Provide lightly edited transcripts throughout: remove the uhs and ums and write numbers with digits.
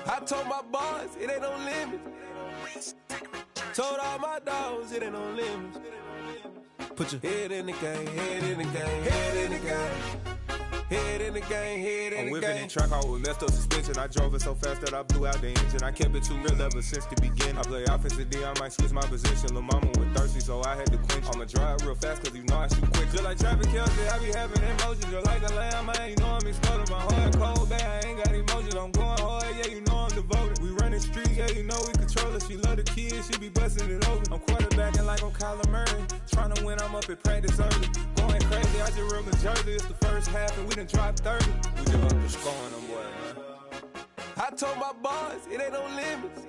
I told my boys it ain't no limits. Told all my dogs it ain't no limits. Put your head in the game, head in the game, head in the game. Head in the game, head in the game. I'm whipping and track out with messed up suspension. I drove it so fast that I blew out the engine. I kept it too real ever since the beginning. I play offensive D, I might switch my position. Lil' mama was thirsty, so I had to quench. I'ma drive real fast, cause you know I shoot quick. Just like traffic Kelsey, I be having emotions. Just like a lamb, man, you know I'm exploding. My heart cold, bad, I ain't got emotions. I'm going hard, yeah, you know I'm devoted. We running streets, yeah, you know we control it. She love the kids, she be busting it over. I'm quarterbacking like I'm Kyler Murray. Trying to win, I'm up at practice early. Going crazy, I just real the jersey. It's the first half and we done dropped 30. We just up to scoring them, boy, man. I told my boys it ain't no limits.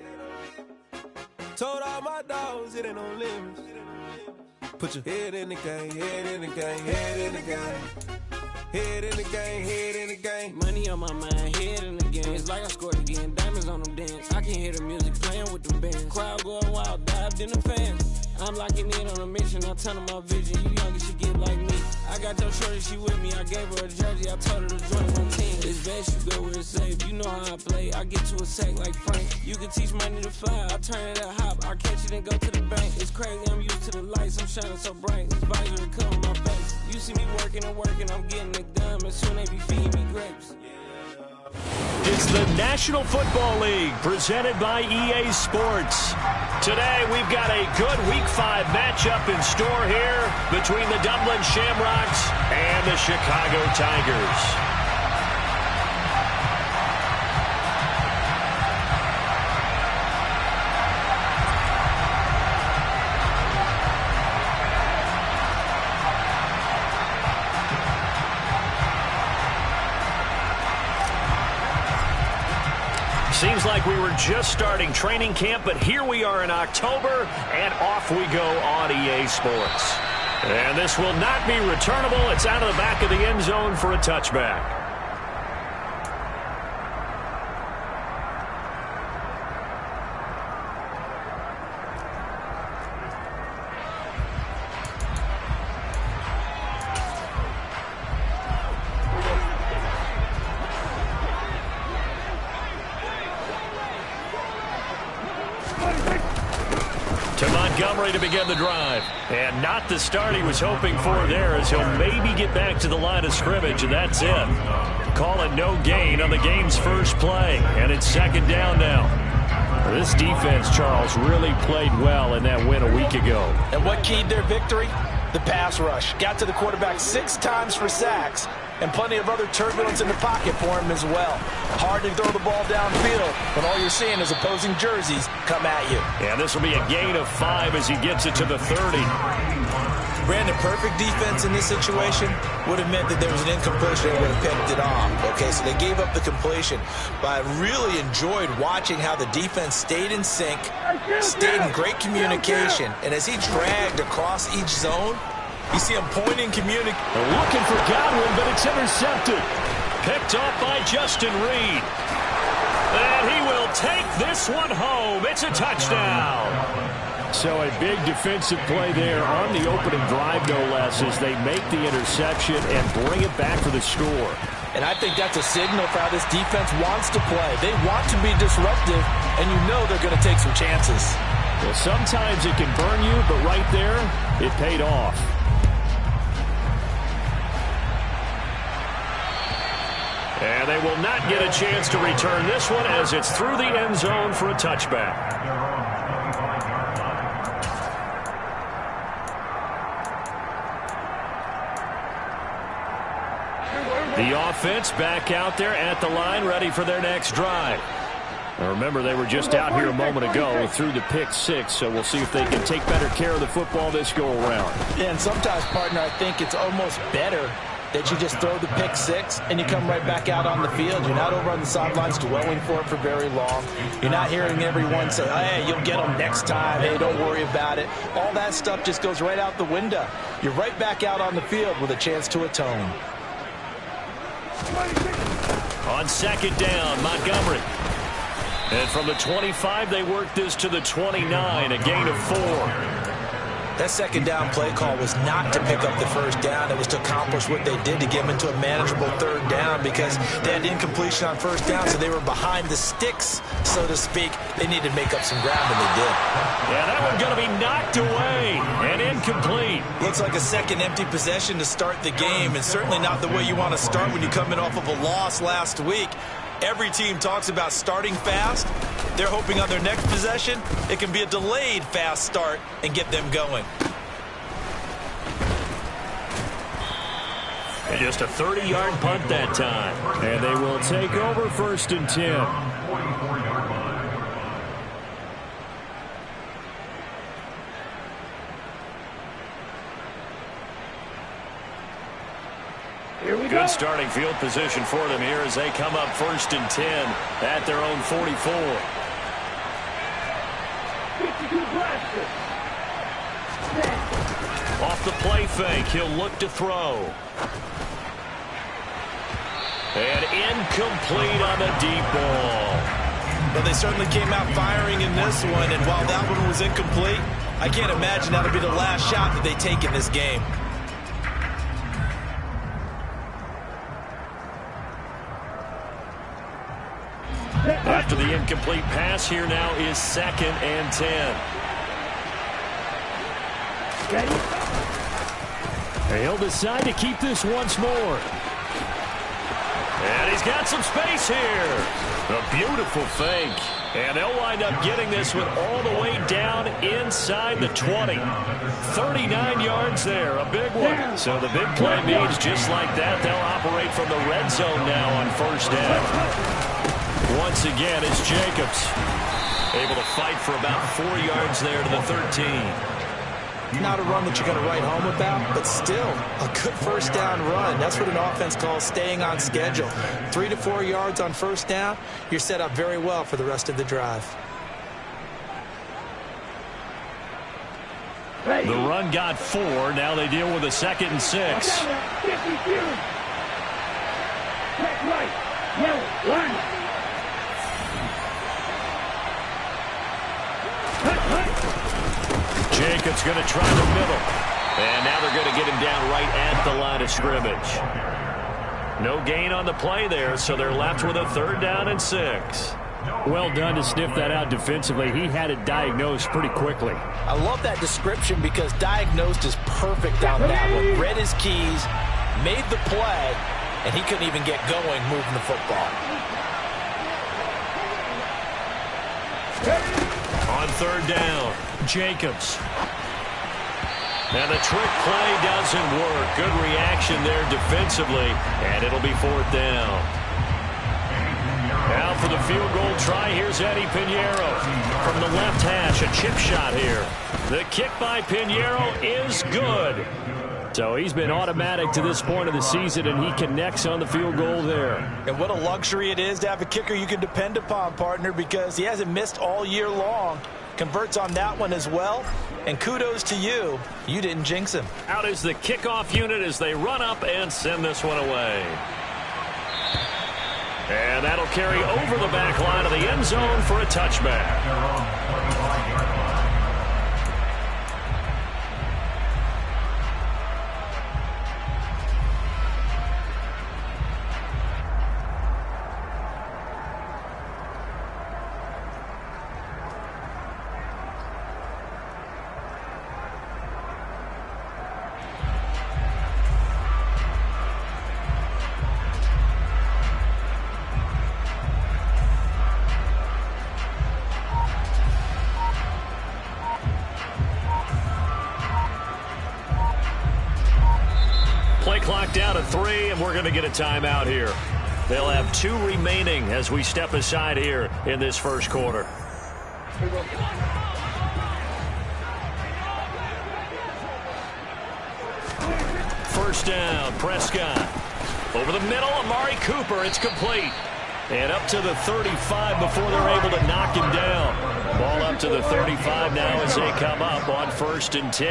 Told all my dogs it ain't no limits. Put your head in the game, head in the game, head in the game. Head in the game, head in the game. Money on my mind, head in the game. It's like I scored again, diamonds on them dance. I can hear the music playing with them bands. Crowd going wild, dived in the fans. I'm locking in on a mission, I tell them my vision. You young, you should get like me. I got your shorty, she with me. I gave her a jersey, I told her to join my team. It's best you go where it's safe. You know how I play, I get to a sack like Frank. You can teach money to fly, I turn it up hop. I catch it and go to the bank. It's crazy, I'm used to the lights, I'm shining so bright. This visor cover my face. You see me working and working, I'm getting it done. And soon they be feeding me grapes. It's the National Football League presented by EA Sports. Today we've got a good Week 5 matchup in store here between the Dublin Shamrocks and the Chicago Tigers. Seems like we were just starting training camp, but here we are in October, and off we go on EA Sports. And this will not be returnable. It's out of the back of the end zone for a touchback. Montgomery to begin the drive. And not the start he was hoping for there, as he'll maybe get back to the line of scrimmage, and that's it. Call it no gain on the game's first play, and it's second down now. This defense, Charles, really played well in that win a week ago. And what keyed their victory? The pass rush. Got to the quarterback 6 times for sacks, and plenty of other turbulence in the pocket for him as well. Hard to throw the ball downfield when all you're seeing is opposing jerseys come at you. And this will be a gain of 5 as he gets it to the 30. Brandon, perfect defense in this situation would have meant that there was an incompletion and would have picked it off. Okay, so they gave up the completion. But I really enjoyed watching how the defense stayed in sync, stayed in great communication, and as he dragged across each zone, you see him pointing, communicating. Looking for Godwin, but it's intercepted. Picked off by Justin Reed. And he will take this one home. It's a touchdown. So a big defensive play there on the opening drive, no less, as they make the interception and bring it back for the score. And I think that's a signal for how this defense wants to play. They want to be disruptive, and you know they're going to take some chances. Well, sometimes it can burn you, but right there, it paid off. And they will not get a chance to return this one as it's through the end zone for a touchback. The offense back out there at the line, ready for their next drive. Now remember, they were just out here a moment ago through the pick 6, so we'll see if they can take better care of the football this go-around. Yeah, and sometimes, partner, I think it's almost better that you just throw the pick 6 and you come right back out on the field. You're not over on the sidelines dwelling for it for very long. You're not hearing everyone say, hey, you'll get them next time. Hey, don't worry about it. All that stuff just goes right out the window. You're right back out on the field with a chance to atone. On second down, Montgomery. And from the 25, they work this to the 29, a gain of 4. That second down play call was not to pick up the first down. It was to accomplish what they did to get them into a manageable third down because they had incompletion on first down, so they were behind the sticks, so to speak. They needed to make up some ground, and they did. Yeah, that one's going to be knocked away and incomplete. Looks like a second empty possession to start the game, and certainly not the way you want to start when you're coming off of a loss last week. Every team talks about starting fast. They're hoping on their next possession, it can be a delayed fast start and get them going. And just a 30-yard punt that time. And they will take over 1st and 10. Good starting field position for them here as they come up 1st and 10 at their own 44. Off the play fake, he'll look to throw. And incomplete on the deep ball. Well, they certainly came out firing in this one, and while that one was incomplete, I can't imagine that'll be the last shot that they take in this game. After the incomplete pass, here now is 2nd and 10. He'll decide to keep this once more. And he's got some space here. A beautiful fake. And they'll wind up getting this one all the way down inside the 20. 39 yards there, a big one. So the big play means just like that, they'll operate from the red zone now on 1st down. Once again, it's Jacobs. Able to fight for about 4 yards there to the 13. Not a run that you're going to write home about, but still a good first down run. That's what an offense calls staying on schedule. 3 to 4 yards on first down, you're set up very well for the rest of the drive. The run got 4. Now they deal with a 2nd and 6. Jacobs going to try the middle. And now they're going to get him down right at the line of scrimmage. No gain on the play there, so they're left with a 3rd down and 6. Well done to sniff that out defensively. He had it diagnosed pretty quickly. I love that description because diagnosed is perfect on that one. Read his keys, made the play, and he couldn't even get going moving the football. On 3rd down, Jacobs. And the trick play doesn't work. Good reaction there defensively, and it'll be 4th down. Now for the field goal try, here's Eddie Pinheiro. From the left hash, a chip shot here. The kick by Pinheiro is good. So he's been automatic to this point of the season, and he connects on the field goal there. And what a luxury it is to have a kicker you can depend upon, partner, because he hasn't missed all year long. Converts on that one as well. And kudos to you. You didn't jinx him. Out is the kickoff unit as they run up and send this one away. And that'll carry over the back line of the end zone for a touchback. Clock down at 3, and we're going to get a timeout here. They'll have 2 remaining as we step aside here in this first quarter. First down, Prescott. Over the middle, Amari Cooper. It's complete. And up to the 35 before they're able to knock him down. Ball up to the 35 now as they come up on 1st and 10.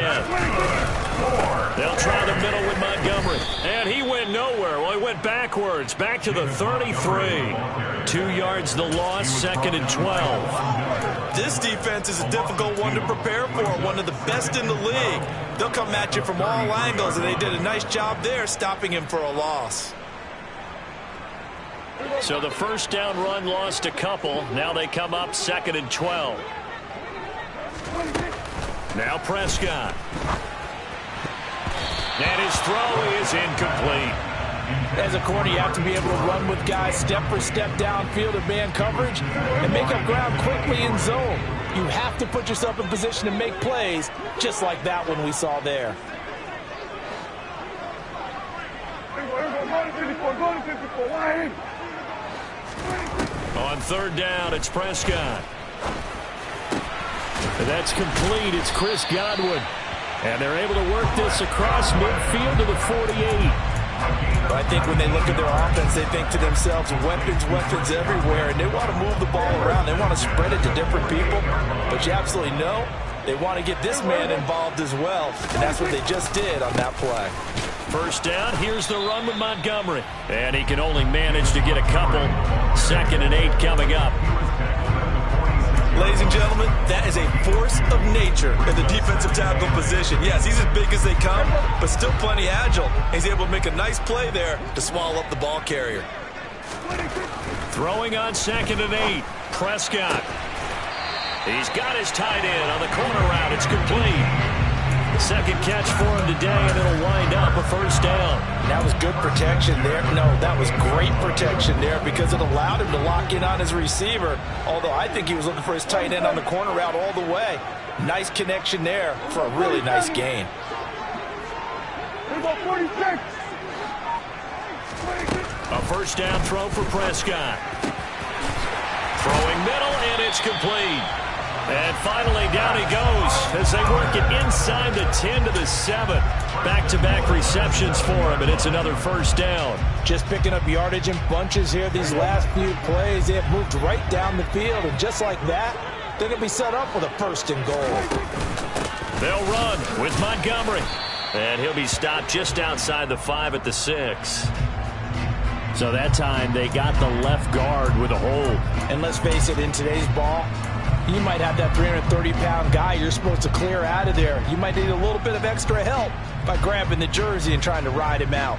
They'll try the middle with Montgomery. And he went nowhere. Well, he went backwards. Back to the 33. 2 yards the loss, 2nd and 12. This defense is a difficult one to prepare for, one of the best in the league. They'll come at you from all angles, and they did a nice job there stopping him for a loss. So the first down run lost a couple. Now they come up 2nd and 12. Now Prescott. And his throw is incomplete. As a corner, you have to be able to run with guys step for step downfield in man coverage and make up ground quickly in zone. You have to put yourself in position to make plays, just like that one we saw there. On 3rd down, it's Prescott. And that's complete. It's Chris Godwin. And they're able to work this across midfield to the 48. I think when they look at their offense, they think to themselves, weapons everywhere, and they want to move the ball around. They want to spread it to different people. But you absolutely know they want to get this man involved as well, and that's what they just did on that play. First down, here's the run with Montgomery. And he can only manage to get a couple. 2nd and 8 coming up. Ladies and gentlemen, that is a force of nature in the defensive tackle position. Yes, he's as big as they come, but still plenty agile. He's able to make a nice play there to swallow up the ball carrier. Throwing on 2nd and 8. Prescott. He's got his tight end on the corner route. It's complete. Second catch for him today, and it'll wind up a first down. That was good protection there. No, that was great protection there because it allowed him to lock in on his receiver, although I think he was looking for his tight end on the corner route all the way. Nice connection there for a really nice gain. A first down throw for Prescott. Throwing middle, and it's complete. And finally, down he goes as they work it inside the 10 to the 7. Back-to-back receptions for him, and it's another first down. Just picking up yardage in bunches here these last few plays. They have moved right down the field, and just like that, they're going to be set up with a 1st and goal. They'll run with Montgomery, and he'll be stopped just outside the 5 at the 6. So that time they got the left guard with a hold. And let's face it, in today's ball, you might have that 330-pound guy you're supposed to clear out of there. You might need a little bit of extra help by grabbing the jersey and trying to ride him out.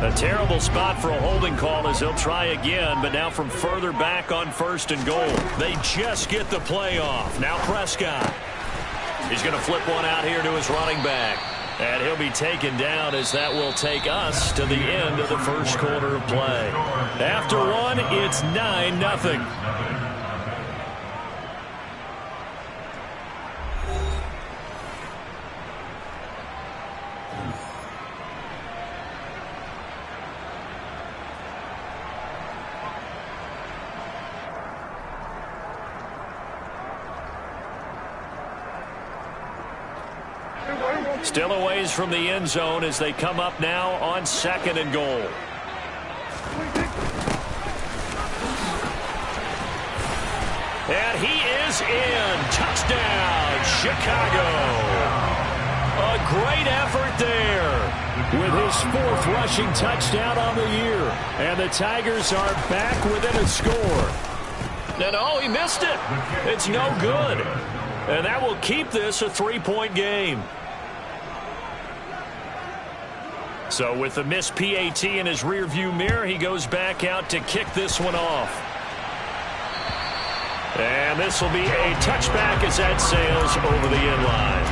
A terrible spot for a holding call as he'll try again, but now from further back on 1st and goal. They just get the play off. Now Prescott. He's going to flip one out here to his running back. And he'll be taken down as that will take us to the end of the first quarter of play. After one, it's 9-0. Still a ways from the end zone as they come up now on 2nd and goal. And he is in. Touchdown, Chicago. A great effort there with his 4th rushing touchdown on the year. And the Tigers are back within a score. And oh, he missed it. It's no good. And that will keep this a 3-point game. So with the missed PAT in his rearview mirror, he goes back out to kick this one off. And this will be a touchback as that sails over the end line.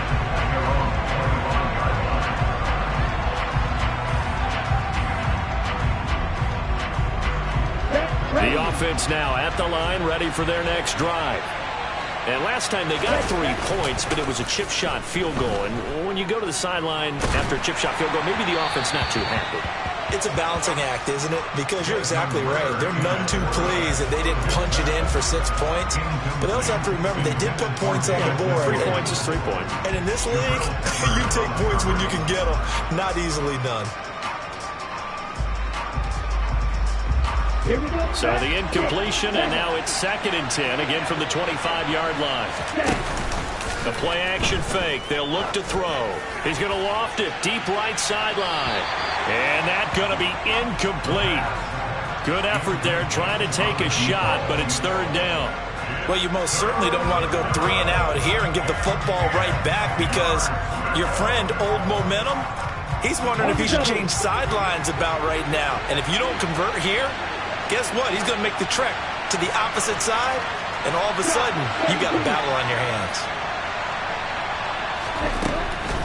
The offense now at the line, ready for their next drive. And last time they got 3 points, but it was a chip shot field goal. And when you go to the sideline after a chip shot field goal, maybe the offense not too happy. It's a balancing act, isn't it? Because you're exactly right. They're none too pleased that they didn't punch it in for 6 points. But they also have to remember they did put points on the board. 3 points is 3 points. And in this league, you take points when you can get them. Not easily done. So the incompletion, and now it's 2nd and 10, again from the 25-yard line. The play action fake. They'll look to throw. He's going to loft it deep right sideline. And that's going to be incomplete. Good effort there trying to take a shot, but it's 3rd down. Well, you most certainly don't want to go 3 and out here and give the football right back because your friend, Old Momentum, he's wondering if he should change sidelines about right now. And if you don't convert here, guess what? He's going to make the trek to the opposite side, and all of a sudden, you've got a battle on your hands.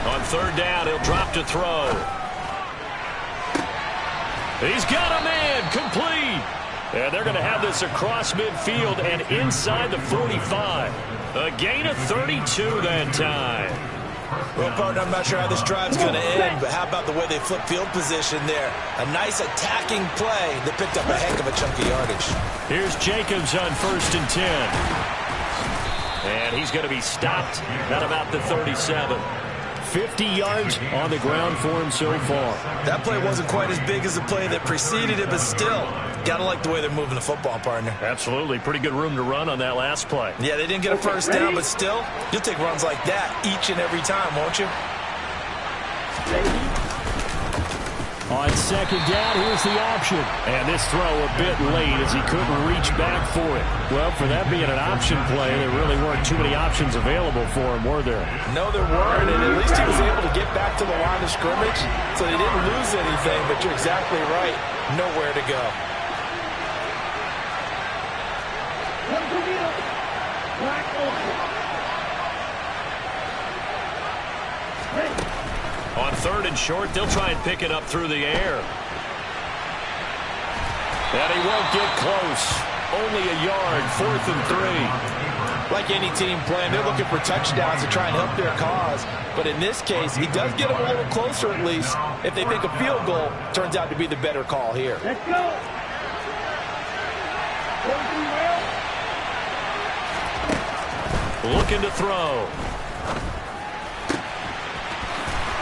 On 3rd down, he'll drop to throw. He's got a man, complete. And they're going to have this across midfield and inside the 45. A gain of 32 that time. Well, partner, I'm not sure how this drive's going to end, but how about the way they flip field position there? A nice attacking play that picked up a heck of a chunk of yardage. Here's Jacobs on 1st and 10. And he's going to be stopped at about the 37. 50 yards on the ground for him so far. That play wasn't quite as big as the play that preceded it, but still, got to like the way they're moving the football, partner. Absolutely. Pretty good room to run on that last play. Yeah, they didn't get a first down, but still, you'll take runs like that each and every time, won't you? On 2nd down, here's the option. And this throw a bit late as he couldn't reach back for it. Well, for that being an option play, there really weren't too many options available for him, were there? No, there weren't, and at least he was able to get back to the line of scrimmage, so they didn't lose anything, but you're exactly right. Nowhere to go. On 3rd and short, they'll try and pick it up through the air. And he won't get close. Only a yard, 4th and 3. Like any team playing, they're looking for touchdowns to try and help their cause. But in this case, he does get them a little closer at least. If they think a field goal turns out to be the better call here. Let's go. Looking to throw.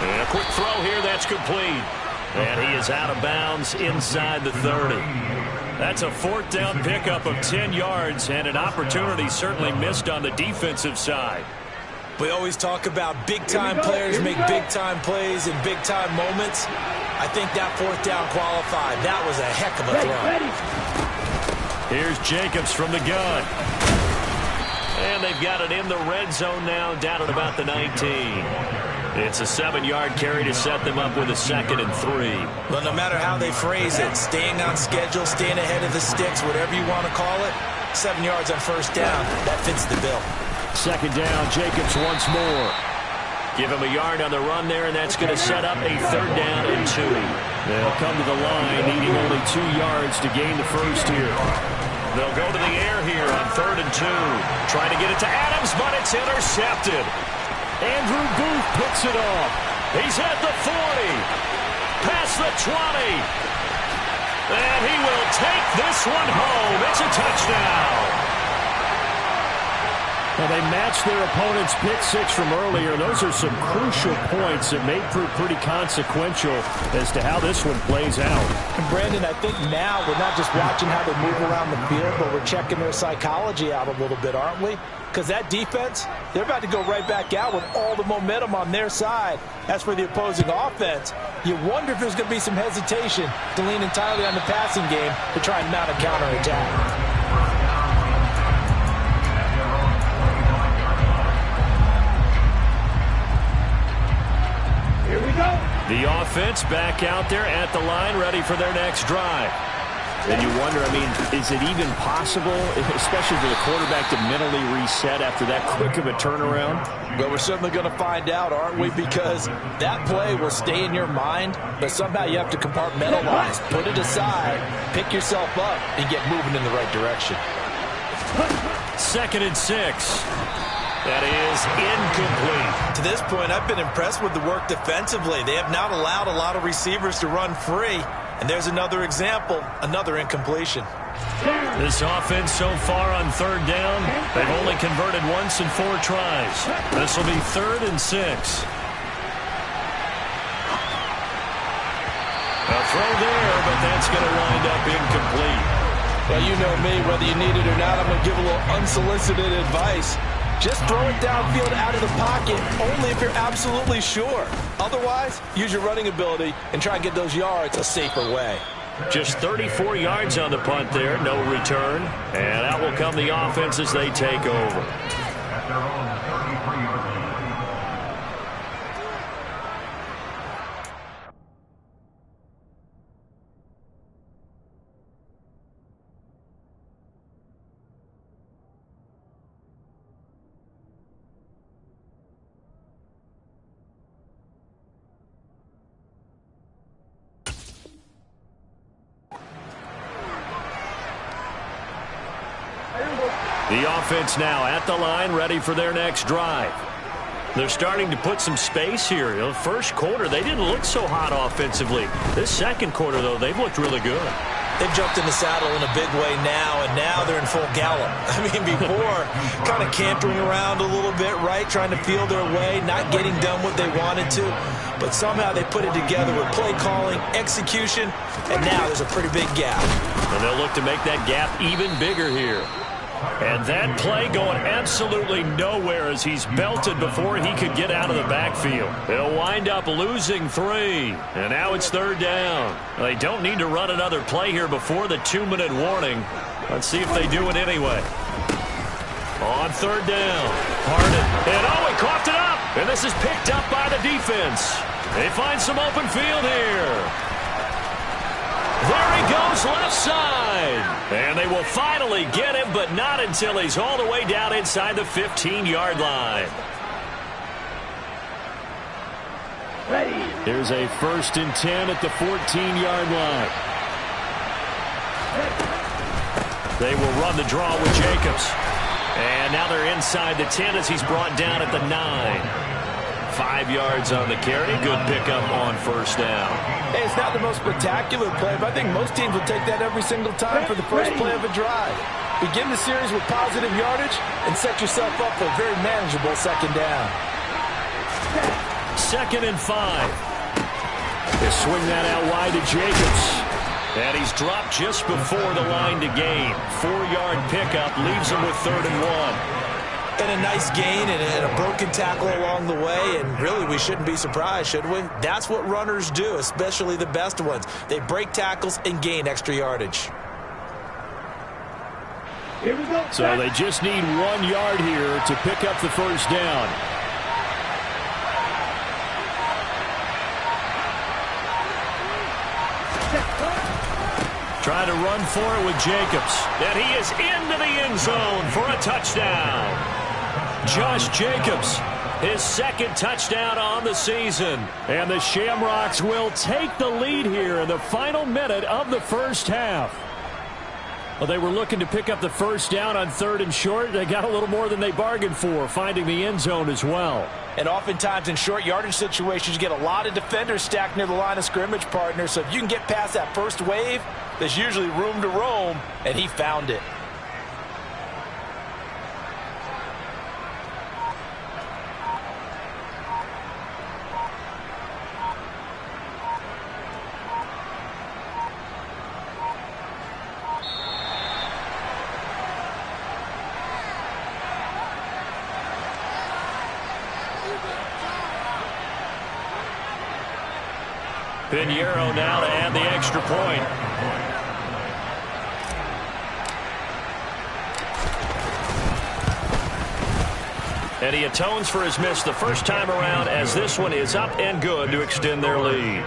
And a quick throw here, that's complete. And he is out of bounds inside the 30. That's a 4th down pickup of 10 yards and an opportunity certainly missed on the defensive side. We always talk about big-time players make big-time plays in big-time moments. I think that 4th down qualified. That was a heck of a throw. Here's Jacobs from the gun. And they've got it in the red zone now, down at about the 19. It's a 7-yard carry to set them up with a 2nd and 3. Well, no matter how they phrase it, staying on schedule, staying ahead of the sticks, whatever you want to call it, 7 yards on 1st down, that fits the bill. 2nd down, Jacobs once more. Give him a yard on the run there, and that's going to set up a 3rd down and 2. They'll come to the line, needing only 2 yards to gain the first here. They'll go to the air here on 3rd and 2. Trying to get it to Adams, but it's intercepted. Andrew Booth picks it off. He's at the 40. Past the 20. And he will take this one home. It's a touchdown. Well, they matched their opponent's pick 6 from earlier. Those are some crucial points that may prove pretty consequential as to how this one plays out. And Brandon, I think now we're not just watching how they move around the field, but we're checking their psychology out a little bit, aren't we? Because that defense, they're about to go right back out with all the momentum on their side. As for the opposing offense, you wonder if there's going to be some hesitation to lean entirely on the passing game to try and mount a counterattack. The offense back out there at the line, ready for their next drive. And you wonder, I mean, is it even possible, especially for the quarterback, to mentally reset after that quick of a turnaround? Well, we're certainly going to find out, aren't we? Because that play will stay in your mind, but somehow you have to compartmentalize, put it aside, pick yourself up, and get moving in the right direction. 2nd and 6. That is incomplete. To this point, I've been impressed with the work defensively. They have not allowed a lot of receivers to run free. And there's another example, another incompletion. This offense so far on 3rd down, they've only converted once in 4 tries. This will be 3rd and 6. A throw there, but that's going to wind up incomplete. Well, you know me, whether you need it or not, I'm going to give a little unsolicited advice. Just throw it downfield out of the pocket, only if you're absolutely sure. Otherwise, use your running ability and try and get those yards a safer way. Just 34 yards on the punt there, no return. And out will come the offense as they take over. The offense now at the line, ready for their next drive. They're starting to put some space here. The first quarter, they didn't look so hot offensively. This second quarter, though, they've looked really good. They've jumped in the saddle in a big way now, and now they're in full gallop. I mean, before, kind of cantering around a little bit, right, trying to feel their way, not getting done what they wanted to. But somehow they put it together with play calling, execution, and now there's a pretty big gap. And they'll look to make that gap even bigger here. And that play going absolutely nowhere as he's belted before he could get out of the backfield. They'll wind up losing 3. And now it's 3rd down. They don't need to run another play here before the 2-minute warning. Let's see if they do it anyway. On 3rd down. Harden. And he coughed it up. And this is picked up by the defense. They find some open field here. There he goes, left side. And they will finally get him, but not until he's all the way down inside the 15-yard line. Here's a 1st and 10 at the 14-yard line. They will run the draw with Jacobs. And now they're inside the 10 as he's brought down at the 9. 5 yards on the carry. Good pickup on 1st down. Hey, it's not the most spectacular play, but I think most teams will take that every single time for the first play of a drive. Begin the series with positive yardage and set yourself up for a very manageable 2nd down. 2nd and 5. They swing that out wide to Jacobs. And he's dropped just before the line to gain. 4-yard pickup leaves him with 3rd and 1. And a nice gain and a broken tackle along the way, and really we shouldn't be surprised, should we? That's what runners do, especially the best ones. They break tackles and gain extra yardage. Here we go. So they just need 1 yard here to pick up the 1st down. Trying to run for it with Jacobs. And he is into the end zone for a touchdown. Josh Jacobs, his 2nd touchdown on the season. And the Shamrocks will take the lead here in the final minute of the 1st half. Well, they were looking to pick up the 1st down on 3rd and short. They got a little more than they bargained for, finding the end zone as well. And oftentimes in short yardage situations, you get a lot of defenders stacked near the line of scrimmage, partner. So if you can get past that first wave, there's usually room to roam, and he found it. Pinheiro now to add the extra point. And he atones for his miss the first time around as this one is up and good to extend their lead.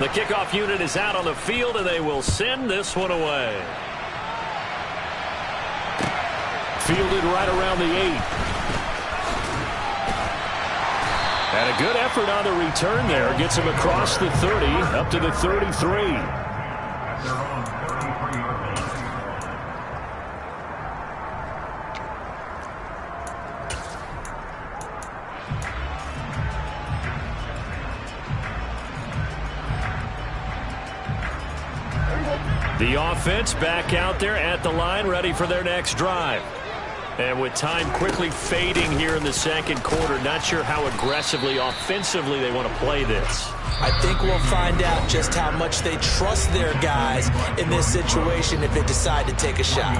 The kickoff unit is out on the field, and they will send this one away. Fielded right around the 8. And a good effort on the return there. Gets him across the 30, up to the 33. The offense back out there at the line, ready for their next drive. And with time quickly fading here in the second quarter, not sure how aggressively, offensively they want to play this. I think we'll find out just how much they trust their guys in this situation if they decide to take a shot.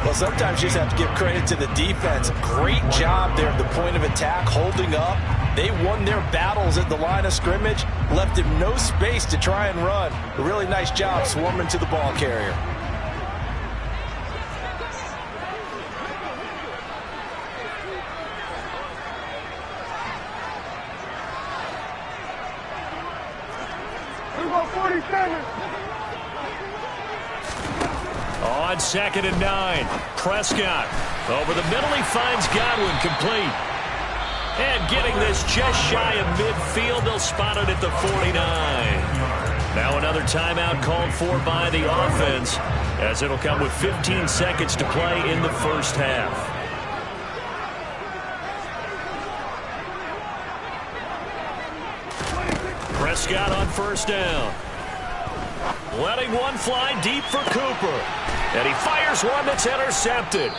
Well, sometimes you just have to give credit to the defense. Great job there at the point of attack, holding up. They won their battles at the line of scrimmage, left him no space to try and run. A really nice job swarming to the ball carrier. On 2nd and 9, Prescott over the middle. He finds Godwin complete. And getting this just shy of midfield, they'll spot it at the 49. Now another timeout called for by the offense, as it'll come with 15 seconds to play in the first half. Prescott on first down. Letting one fly deep for Cooper. And he fires one that's intercepted.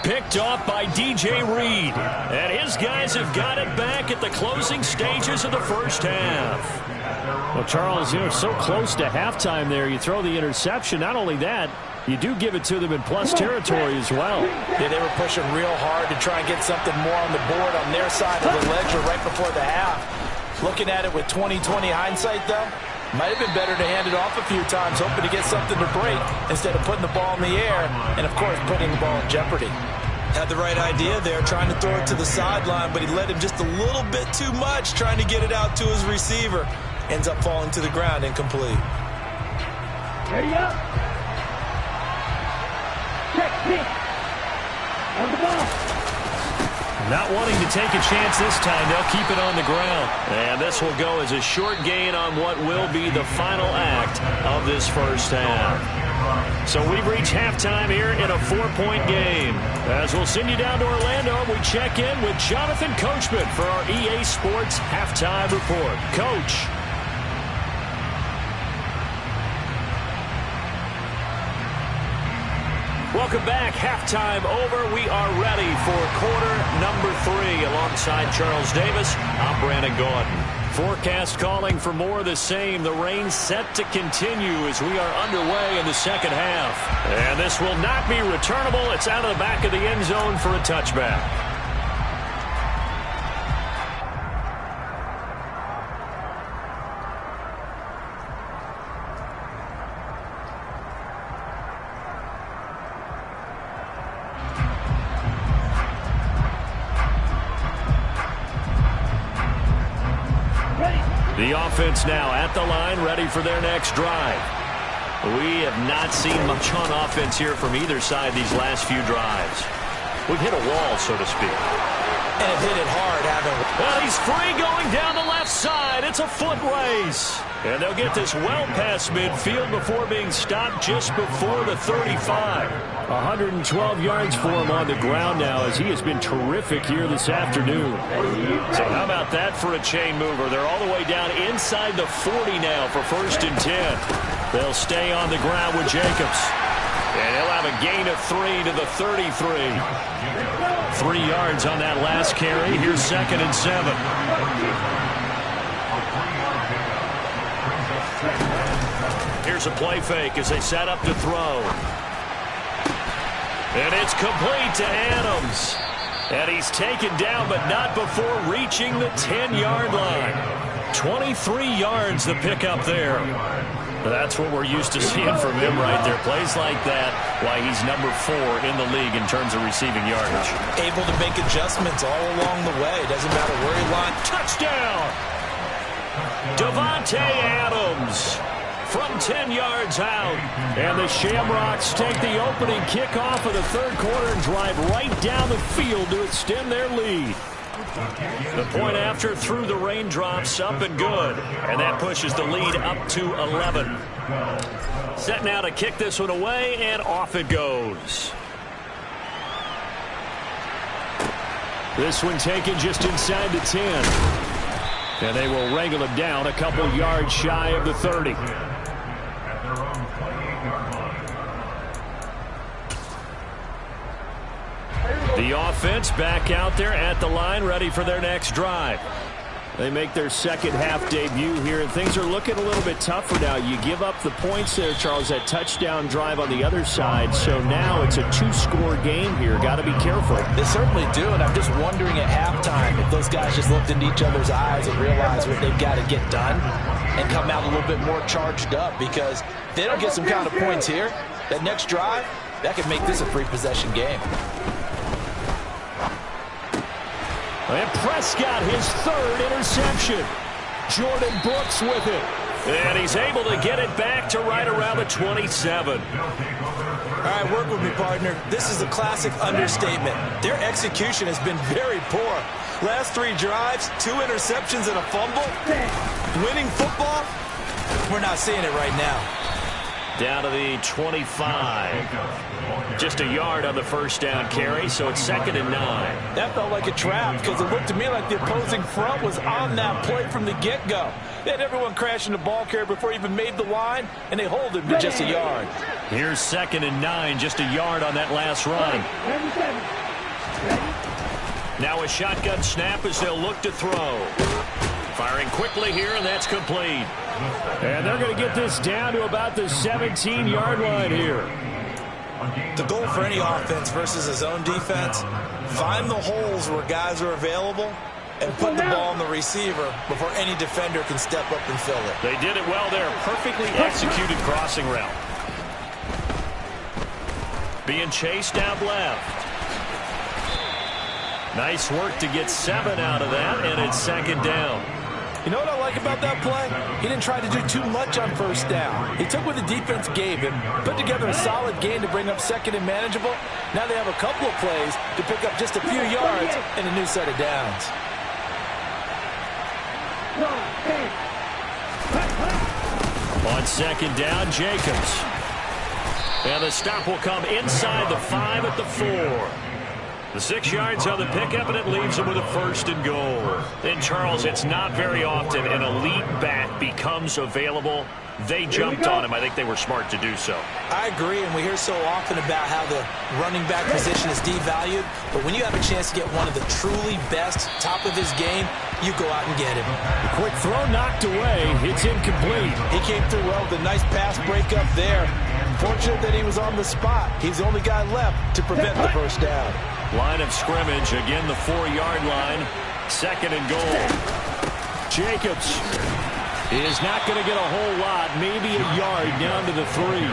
Picked off by DJ Reed. And his guys have got it back at the closing stages of the first half. Well, Charles, so close to halftime there. You throw the interception. Not only that, you do give it to them in plus territory as well. Yeah, they were pushing real hard to try and get something more on the board on their side of the ledger right before the half. Looking at it with 20/20 hindsight, though, might have been better to hand it off a few times, hoping to get something to break instead of putting the ball in the air and, of course, putting the ball in jeopardy. Had the right idea there, trying to throw it to the sideline, but he let him just a little bit too much, trying to get it out to his receiver. Ends up falling to the ground, incomplete. Ready up. Check, pick. On the ball. Not wanting to take a chance this time, they'll keep it on the ground. And this will go as a short gain on what will be the final act of this first half. So we've reached halftime here in a 4-point game. As we'll send you down to Orlando, we check in with Jonathan Coachman for our EA Sports Halftime Report. Coach. Welcome back. Halftime over. We are ready for quarter number 3. Alongside Charles Davis, I'm Brandon Gordon. Forecast calling for more of the same. The rain set to continue as we are underway in the second half. And this will not be returnable. It's out of the back of the end zone for a touchback. The offense now at the line, ready for their next drive. We have not seen much on offense here from either side these last few drives. We've hit a wall, so to speak. And have hit it hard, haven't we? Well, he's free going down the left side. It's a foot race. And they'll get this well past midfield before being stopped just before the 35. 112 yards for him on the ground now, as he has been terrific here this afternoon. So how about that for a chain mover? They're all the way down inside the 40 now for 1st and 10. They'll stay on the ground with Jacobs. And he'll have a gain of 3 to the 33. 3 yards on that last carry. Here's 2nd and 7. Here's a play fake as they set up to throw. And it's complete to Adams. And he's taken down, but not before reaching the 10-yard line. 23 yards the pickup there. That's what we're used to seeing from him right there. Plays like that, why he's number 4 in the league in terms of receiving yardage. Able to make adjustments all along the way. Doesn't matter where he lines. Touchdown! Davante Adams from 10 yards out. And the Shamrocks take the opening kickoff of the third quarter and drive right down the field to extend their lead. The point after through the raindrops, up and good. And that pushes the lead up to 11. Set now to kick this one away, and off it goes. This one taken just inside the 10. And they will wrangle him down a couple yards shy of the 30. The offense back out there at the line, ready for their next drive. They make their second half debut here, and things are looking a little bit tougher now. You give up the points there, Charles, that touchdown drive on the other side. So now it's a two-score game here. Got to be careful. They certainly do, and I'm just wondering at halftime if those guys just looked into each other's eyes and realized what they've got to get done and come out a little bit more charged up, because if they don't get some kind of points here, that next drive, that could make this a free-possession game. And Prescott, his third interception. Jordan Brooks with it. And he's able to get it back to right around the 27. All right, work with me, partner. This is a classic understatement. Their execution has been very poor. Last 3 drives, 2 interceptions and a fumble. Winning football, we're not seeing it right now. Down to the 25. Just a yard on the first down carry, so it's 2nd and 9. That felt like a trap, because it looked to me like the opposing front was on that play from the get-go. They had everyone crashing the ball carrier before he even made the line, and they hold him to just a yard. Here's 2nd and 9, just a yard on that last run. Now a shotgun snap as they'll look to throw. Firing quickly here, and that's complete. And they're going to get this down to about the 17-yard line here. The goal for any offense versus his own defense, find the holes where guys are available and put the ball on the receiver before any defender can step up and fill it. They did it well there. Perfectly executed crossing route. Being chased out left. Nice work to get 7 out of that, and it's 2nd down. You know what I like about that play? He didn't try to do too much on first down. He took what the defense gave him, put together a solid game to bring up 2nd and manageable. Now they have a couple of plays to pick up just a few yards and a new set of downs. On 2nd down, Jacobs. And the stop will come inside the 5 at the 4. The 6 yards on the pickup, and it leaves them with a 1st and goal. And, Charles, it's not very often an elite back becomes available. They jumped on him. I think they were smart to do so. I agree, and we hear so often about how the running back position is devalued. But when you have a chance to get one of the truly best, top of his game, you go out and get him. Quick throw knocked away. It's incomplete. He came through well with a nice pass breakup there. Fortunate that he was on the spot. He's the only guy left to prevent the first down. Line of scrimmage, again the 4-yard line. 2nd and goal. Jacobs is not going to get a whole lot, maybe a yard down to the 3.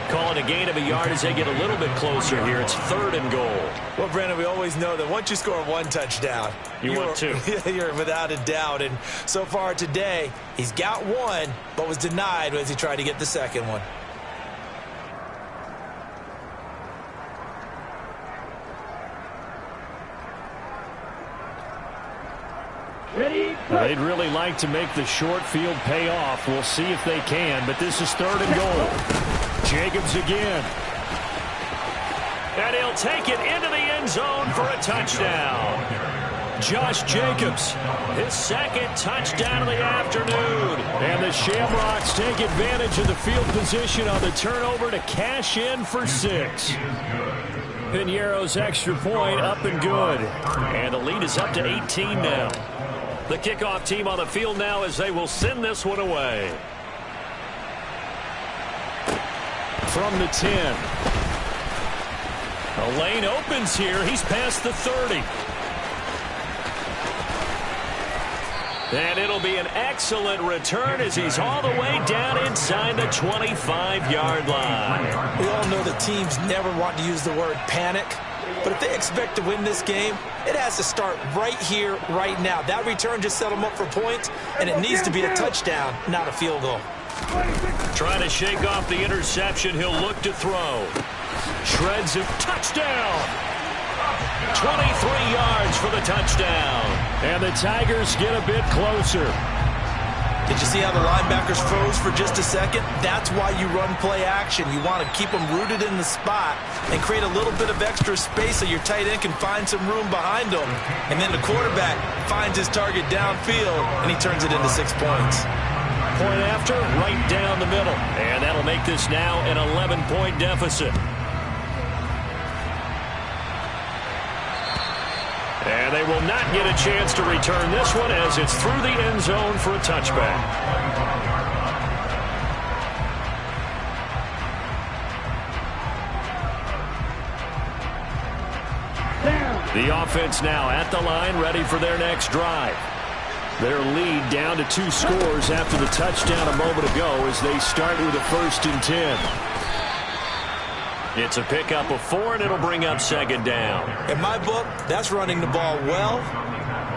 Call it a gain of a yard as they get a little bit closer here. It's 3rd and goal. Well, Brandon, we always know that once you score 1 touchdown, you want 2. You're without a doubt. And so far today, he's got 1, but was denied as he tried to get the 2nd one. They'd really like to make the short field pay off. We'll see if they can, but this is 3rd and goal. Jacobs again. And he'll take it into the end zone for a touchdown. Josh Jacobs, his 2nd touchdown of the afternoon. And the Shamrocks take advantage of the field position on the turnover to cash in for 6. Piñeiro's extra point up and good. And the lead is up to 18 now. The kickoff team on the field now as they will send this one away. From the 10. The lane opens here. He's past the 30. And it'll be an excellent return as he's all the way down inside the 25-yard line. We all know that teams never want to use the word panic. But if they expect to win this game, it has to start right here, right now. That return just set them up for points, and it needs to be a touchdown, not a field goal. Trying to shake off the interception. He'll look to throw. Shreds it. Touchdown! 23 yards for the touchdown. And the Tigers get a bit closer. Did you see how the linebackers froze for just a second? That's why you run play action. You want to keep them rooted in the spot and create a little bit of extra space so your tight end can find some room behind them. And then the quarterback finds his target downfield, and he turns it into 6 points. Point after, right down the middle. And that'll make this now an 11-point deficit. And they will not get a chance to return this one as it's through the end zone for a touchback. The offense now at the line, ready for their next drive. Their lead down to 2 scores after the touchdown a moment ago as they start with a 1st and 10. It's a pickup of 4, and it'll bring up 2nd down. In my book, that's running the ball well,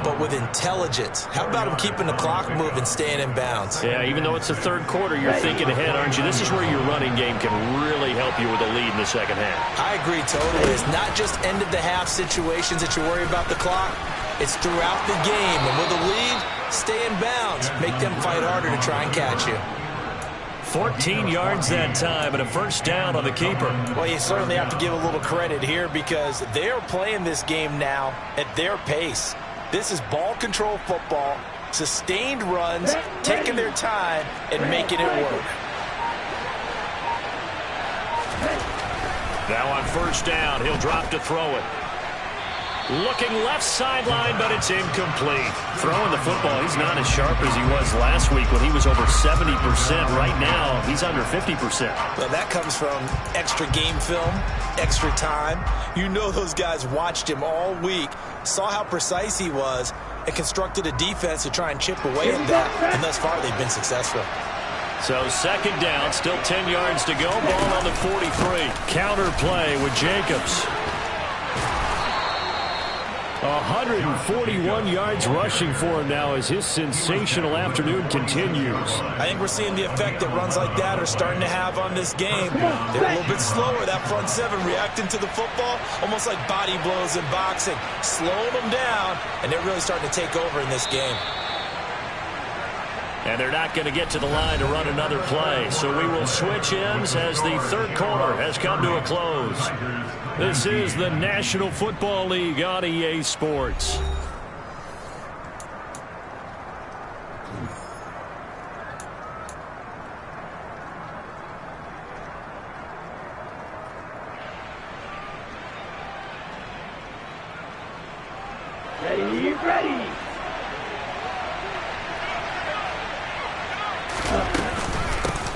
but with intelligence. How about him keeping the clock moving, staying in bounds? Yeah, even though it's the 3rd quarter, you're thinking ahead, aren't you? This is where your running game can really help you with a lead in the 2nd half. I agree totally. It's not just end-of-the-half situations that you worry about the clock. It's throughout the game. And with a lead, stay in bounds. Make them fight harder to try and catch you. 14 yards that time and a 1st down on the keeper. Well, you certainly have to give a little credit here because they're playing this game now at their pace. This is ball control football, sustained runs, taking their time and making it work. Now on 1st down, he'll drop to throw it. Looking left sideline, but it's incomplete. Throwing the football, he's not as sharp as he was last week when he was over 70%. Right now, he's under 50%. Well, that comes from extra game film, extra time. You know those guys watched him all week, saw how precise he was, and constructed a defense to try and chip away at that. And thus far, they've been successful. So 2nd down, still 10 yards to go. Ball on the 43. Counter play with Jacobs. 141 yards rushing for him now as his sensational afternoon continues. I think we're seeing the effect that runs like that are starting to have on this game. They're a little bit slower, that front 7 reacting to the football, almost like body blows in boxing, slowing them down, and they're really starting to take over in this game. And they're not going to get to the line to run another play, so we will switch ends as the 3rd quarter has come to a close. This is the National Football League on EA Sports. Ready.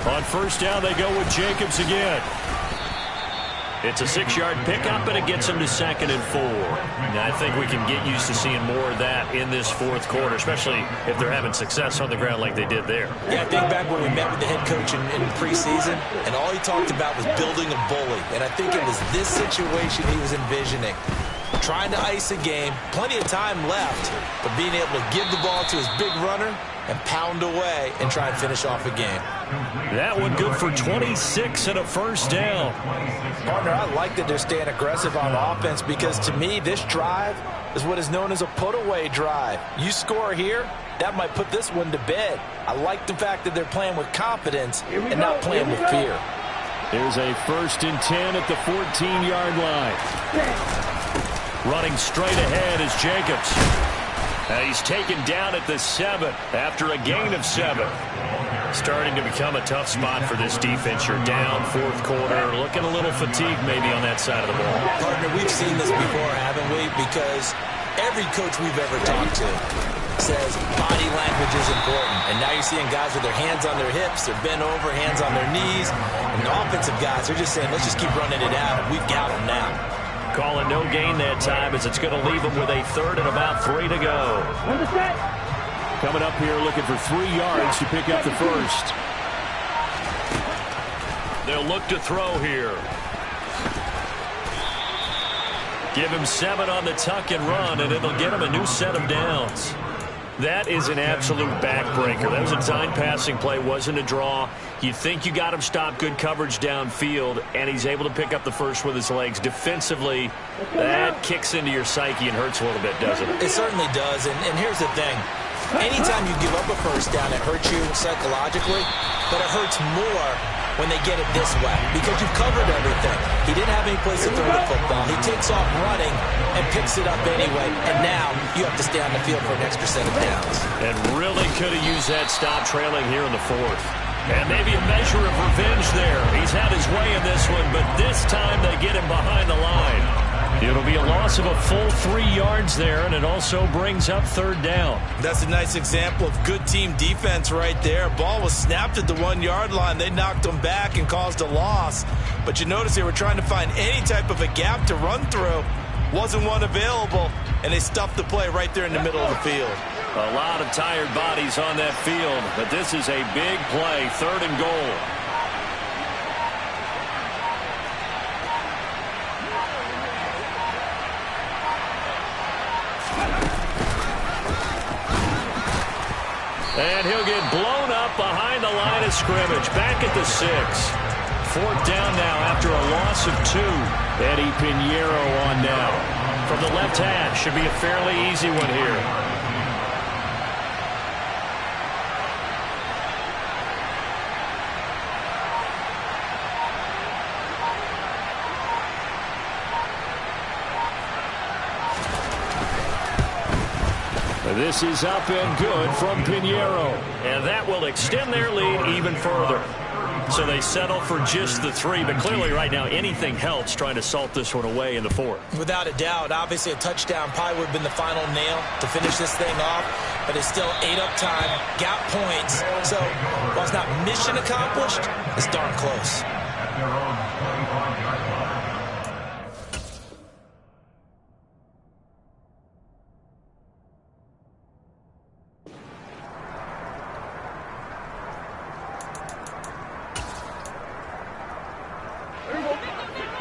On 1st down, they go with Jacobs again. It's a 6-yard pickup, and it gets him to 2nd and 4. Now, I think we can get used to seeing more of that in this 4th quarter, especially if they're having success on the ground like they did there. Yeah, I think back when we met with the head coach in preseason, and all he talked about was building a bully. And I think it was this situation he was envisioning. Trying to ice a game, plenty of time left, but being able to give the ball to his big runner and pound away and try and finish off a game. That one good for 26 and a 1st down. Partner, I like that they're staying aggressive on offense because to me, this drive is what is known as a put-away drive. You score here, that might put this one to bed. I like the fact that they're playing with confidence and not playing with fear. There's a 1st and 10 at the 14-yard line. Running straight ahead is Jacobs. He's taken down at the 7 after a gain of 7. Starting to become a tough spot for this defense. You're down 4th quarter, looking a little fatigued maybe on that side of the ball. Partner, we've seen this before, haven't we? Because every coach we've ever talked to says body language is important. And now you're seeing guys with their hands on their hips, they're bent over, hands on their knees. And the offensive guys, they're just saying, let's just keep running it out, and we've got them now. Calling no gain that time as it's going to leave them with a 3rd and about 3 to go. Coming up here looking for 3 yards to pick up the 1st. They'll look to throw here. Give him 7 on the tuck and run, and it'll get him a new set of downs. That is an absolute backbreaker. That was a design passing play, wasn't a draw. You think you got him stopped, good coverage downfield, and he's able to pick up the first with his legs. Defensively, that kicks into your psyche and hurts a little bit, doesn't it? It certainly does, and here's the thing. Anytime you give up a first down, it hurts you psychologically, but it hurts more when they get it this way because you've covered everything. He didn't have any place to throw the football. He takes off running and picks it up anyway, and now you have to stay on the field for an extra set of downs. And really could have used that stop trailing here in the fourth. And maybe a measure of revenge there. He's had his way in this one, but this time they get him behind the line. It'll be a loss of a full 3 yards there, and it also brings up third down. That's a nice example of good team defense right there. Ball was snapped at the 1 yard line. They knocked them back and caused a loss. But you notice they were trying to find any type of a gap to run through. Wasn't one available, and they stuffed the play right there in the middle of the field. A lot of tired bodies on that field, but this is a big play, 3rd and goal. And he'll get blown up behind the line of scrimmage. Back at the 6. 4th down now after a loss of 2. Eddie Pinheiro on now. From the left hash. Should be a fairly easy one here. This is up and good from Pinheiro. And that will extend their lead even further. So they settle for just the 3. But clearly right now anything helps trying to salt this one away in the 4th. Without a doubt. Obviously a touchdown probably would have been the final nail to finish this thing off. But it's still ate up time. Got points. So while it's not mission accomplished, it's darn close.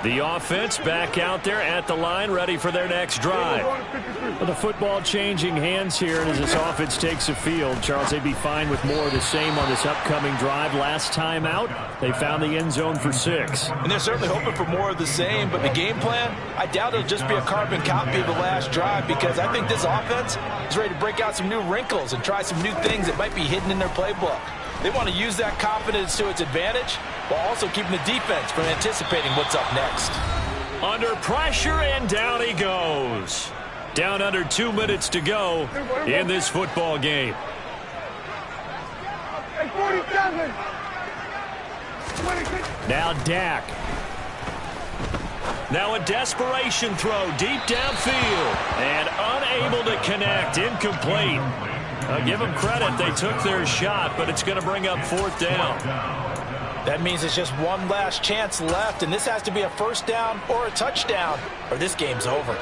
The offense back out there at the line, ready for their next drive. Well, the football changing hands here, and as this offense takes the field, Charles, they'd be fine with more of the same on this upcoming drive. Last time out, they found the end zone for 6. And they're certainly hoping for more of the same, but the game plan, I doubt it'll just be a carbon copy of the last drive because I think this offense is ready to break out some new wrinkles and try some new things that might be hidden in their playbook. They want to use that confidence to its advantage while also keeping the defense from anticipating what's up next. Under pressure, and down he goes. Down under 2 minutes to go in this football game. Now Dak. Now a desperation throw deep downfield. And unable to connect. Incomplete. Give them credit. They took their shot, but it's going to bring up 4th down. That means it's just one last chance left, and this has to be a first down or a touchdown, or this game's over.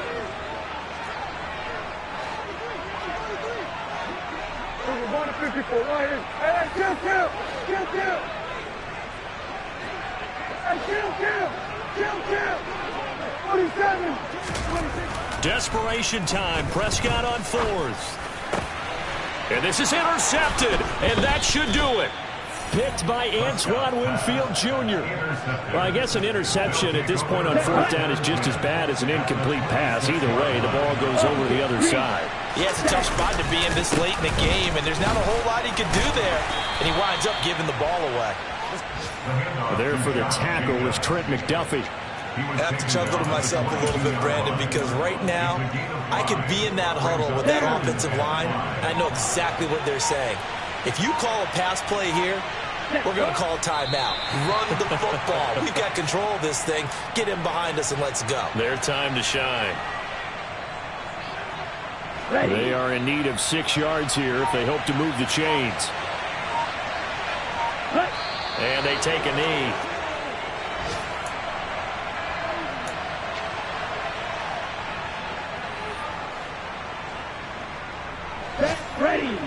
Desperation time. Prescott on 4th. And this is intercepted, and that should do it. Picked by Antoine Winfield Jr. Well, I guess an interception at this point on 4th down is just as bad as an incomplete pass. Either way, the ball goes over the other side. Yeah, it's a tough spot to be in this late in the game, and there's not a whole lot he can do there. And he winds up giving the ball away. There for the tackle was Trent McDuffie. I have to chuckle to myself a little bit, Brandon, because right now I could be in that huddle with that offensive line. I know exactly what they're saying. If you call a pass play here, we're going to call a timeout. Run the football. We've got control of this thing. Get him behind us and let's go. Their time to shine. They are in need of 6 yards here if they hope to move the chains. And they take a knee. Ready.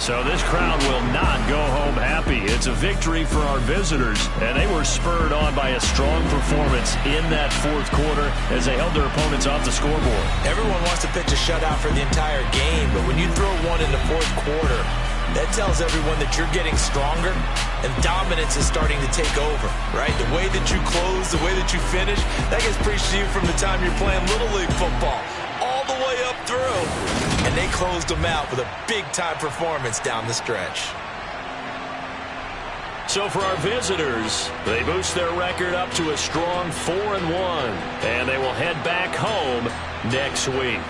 So this crowd will not go home happy. It's a victory for our visitors, and they were spurred on by a strong performance in that fourth quarter as they held their opponents off the scoreboard. Everyone wants to pitch a shutout for the entire game, but when you throw one in the fourth quarter, that tells everyone that you're getting stronger and dominance is starting to take over, right? The way that you close, the way that you finish, that gets preached to you from the time you're playing Little League football all the way up through. And they closed them out with a big-time performance down the stretch. So for our visitors, they boost their record up to a strong 4-1, and they will head back home next week.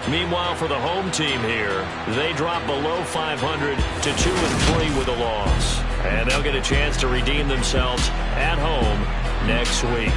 Meanwhile, for the home team here, they drop below 500 to 2-3 with a loss. And they'll get a chance to redeem themselves at home next week.